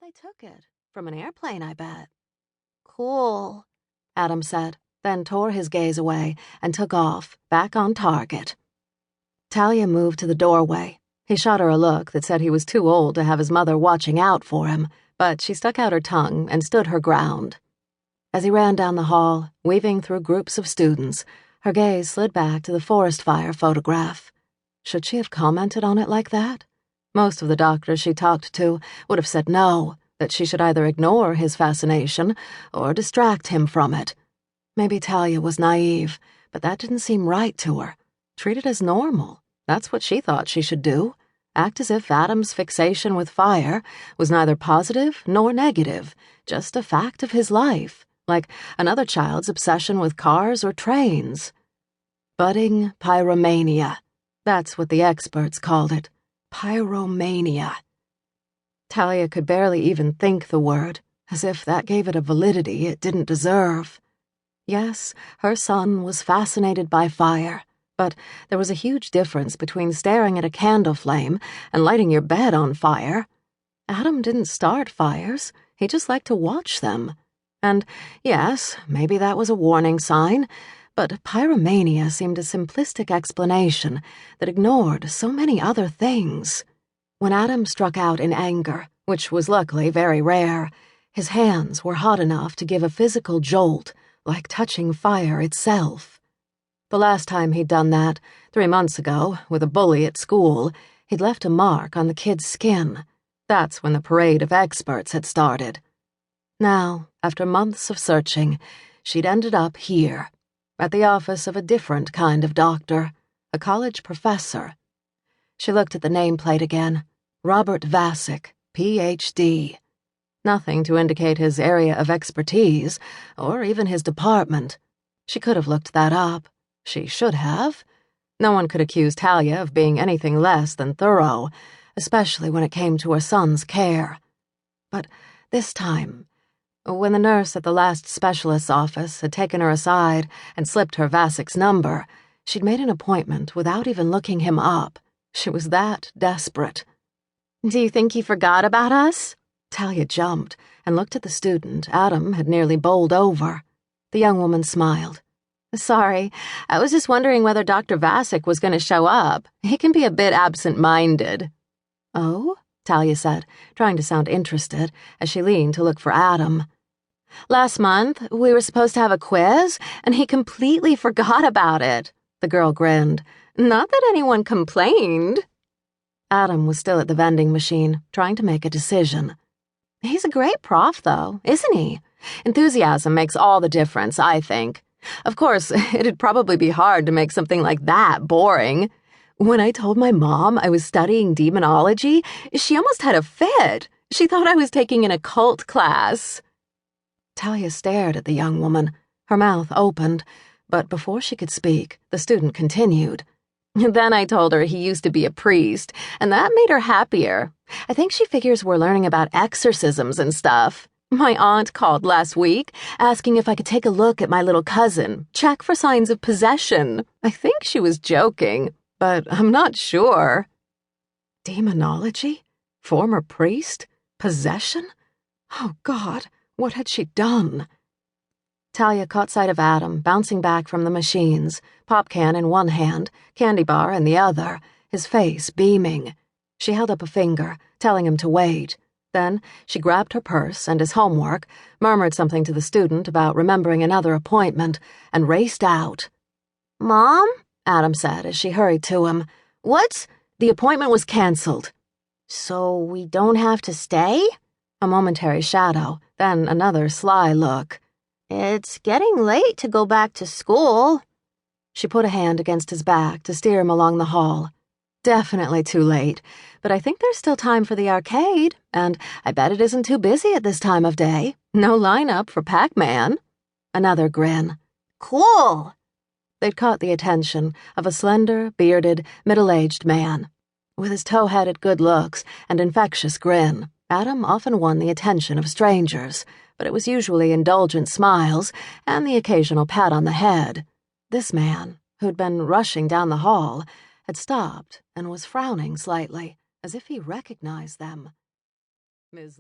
they took it. From an airplane, I bet. Cool, Adam said, then tore his gaze away and took off, back on target. Talia moved to the doorway. He shot her a look that said he was too old to have his mother watching out for him, but she stuck out her tongue and stood her ground. As he ran down the hall, weaving through groups of students, her gaze slid back to the forest fire photograph. Should she have commented on it like that? Most of the doctors she talked to would have said no, that she should either ignore his fascination or distract him from it. Maybe Talia was naive, but that didn't seem right to her. Treat it as normal. That's what she thought she should do. Act as if Adam's fixation with fire was neither positive nor negative, just a fact of his life, like another child's obsession with cars or trains. Budding pyromania. That's what the experts called it. Pyromania. Talia could barely even think the word, as if that gave it a validity it didn't deserve. Yes, her son was fascinated by fire, but there was a huge difference between staring at a candle flame and lighting your bed on fire. Adam didn't start fires, he just liked to watch them. And, yes, maybe that was a warning sign, but pyromania seemed a simplistic explanation that ignored so many other things. When Adam struck out in anger, which was luckily very rare, his hands were hot enough to give a physical jolt, like touching fire itself. The last time he'd done that, 3 months ago, with a bully at school, he'd left a mark on the kid's skin. That's when the parade of experts had started. Now, after months of searching, she'd ended up here, at the office of a different kind of doctor, a college professor. She looked at the nameplate again. Robert Vasic, Ph.D. Nothing to indicate his area of expertise, or even his department. She could have looked that up. She should have. No one could accuse Talia of being anything less than thorough, especially when it came to her son's care. But this time, when the nurse at the last specialist's office had taken her aside and slipped her Vasic's number, she'd made an appointment without even looking him up. She was that desperate. "Do you think he forgot about us?" Talia jumped and looked at the student Adam had nearly bowled over. The young woman smiled. "Sorry, I was just wondering whether Dr. Vasic was going to show up. He can be a bit absent-minded." "Oh?" Talia said, trying to sound interested as she leaned to look for Adam. "Last month, we were supposed to have a quiz, and he completely forgot about it." The girl grinned. "Not that anyone complained." Adam was still at the vending machine, trying to make a decision. "He's a great prof, though, isn't he? Enthusiasm makes all the difference, I think. Of course, it'd probably be hard to make something like that boring. When I told my mom I was studying demonology, she almost had a fit. She thought I was taking an occult class." Talia stared at the young woman. Her mouth opened, but before she could speak, the student continued. "Then I told her he used to be a priest, and that made her happier. I think she figures we're learning about exorcisms and stuff. My aunt called last week, asking if I could take a look at my little cousin, check for signs of possession. I think she was joking, but I'm not sure." Demonology? Former priest? Possession? Oh, God, what had she done? Talia caught sight of Adam bouncing back from the machines, pop can in one hand, candy bar in the other, his face beaming. She held up a finger, telling him to wait. Then she grabbed her purse and his homework, murmured something to the student about remembering another appointment, and raced out. "Mom?" Adam said as she hurried to him. "What?" "The appointment was canceled." "So we don't have to stay?" A momentary shadow, then another sly look. "It's getting late to go back to school." She put a hand against his back to steer him along the hall. "Definitely too late, but I think there's still time for the arcade, and I bet it isn't too busy at this time of day. No lineup for Pac-Man." Another grin. "Cool." They'd caught the attention of a slender, bearded, middle-aged man. With his tow-headed good looks and infectious grin, Adam often won the attention of strangers, but it was usually indulgent smiles and the occasional pat on the head. This man, who'd been rushing down the hall, had stopped and was frowning slightly, as if he recognized them. "Ms.